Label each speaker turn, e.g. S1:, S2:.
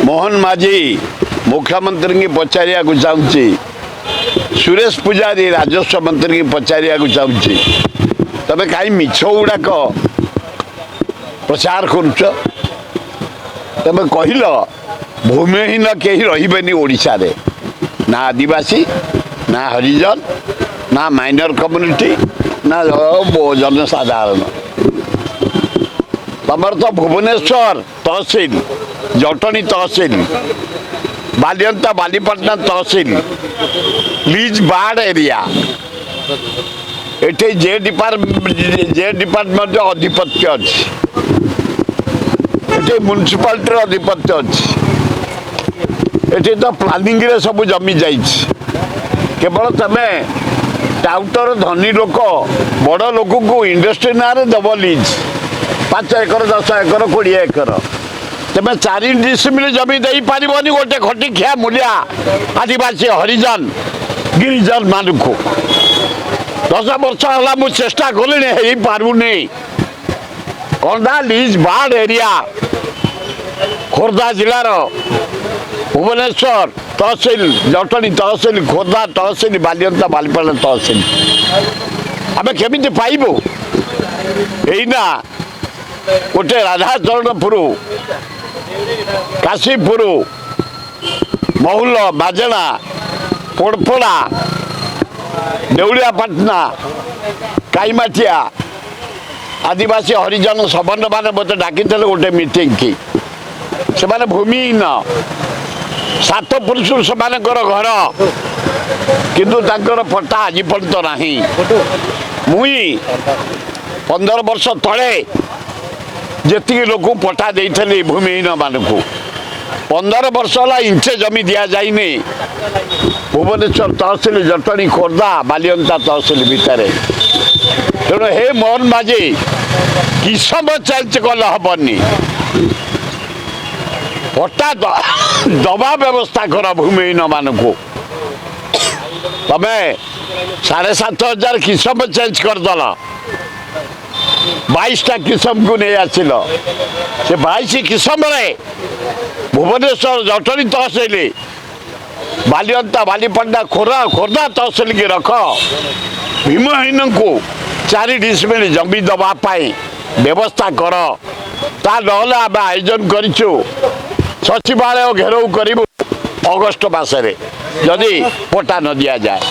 S1: मोहन माझी मुख्यमंत्री की पचारिया चाहूँगी सुरेश पूजारी राजस्व मंत्री की पचारिया चाहूँगी तबे कहीं मिछ गुड़ाक प्रचार करुच तबे कहल भूमिहीन कहीं रही ओडिशा रे ना आदिवासी ना हरिजन ना माइनर कम्युनिटी ना जनसाधारण तमर तो भुवनेश्वर तहसील जटनी तहसील बालियंता बालीपाटना तहसील लीज बाढ़ एरिया एटे जे डिपार्टमेंट अधिपत्य अच्छी एटे म्युनिसिपालिटी अधिपत्य अच्छी एटे तो प्लानिंग रे सब जमी जाइए केवल तमे टाउटर धनी लोक बड़ लोक को इंडस्ट्री ना दब लीज 5 एकर 10 एकर 20 एकर तेज 4 डिसिमिल जमी दे पारबनी गोटे खटिखिया मूलिया आदिवासी हरिजन गिरिजन मान को 10 वर्ष है मुझे चेष्टा कली पार्बनी कंधा लीज बाढ़ एरिया खोर्धा जिलार भुवनेश्वर तहसील जटनी तहसील खोर्धा तहसील बालियंता बालीपाटना तहसील आम केमी पाइबू यहीना गोटे राधाचरणपुर काशीपुर महुल बाजेना पोड़पड़ा देउलियापाटना काईमाटिया आदिवासी हरिजन सबन मैंने मत डाकी गोटे मीटिंग की से माने भूमिहीन 7 पुरुष से घर किंतु तांकर पट्टा आज पर्यंत नहीं मुई 15 वर्ष तले जी लोक पट्टा देते भूमिहीन मान को 15 वर्ष है इंचे जमी दि जाए भुवनेश्वर तहसील जटनी खोर्धा बालियंता तहसील भितर तेणु हे मोहन माझी किसम चेंज कल हेनी पट्टा दबा व्यवस्था कर भूमिहीन मान को तमें 7,500 किसम चेंज करदेल 22टा किसम को नहीं आसिल से 22 किसम भुवनेश्वर जटनी तहसील बालियंता बालीपाटना खोर्धा तहसील की रख भीमहीन को 4 डिसिमिल जमी दवापाई व्यवस्था कर ता ना आम आयोजन करूँ सचिवालय घेराव करूँ अगस्ट मसरे जदि पट्टा न दि जाए।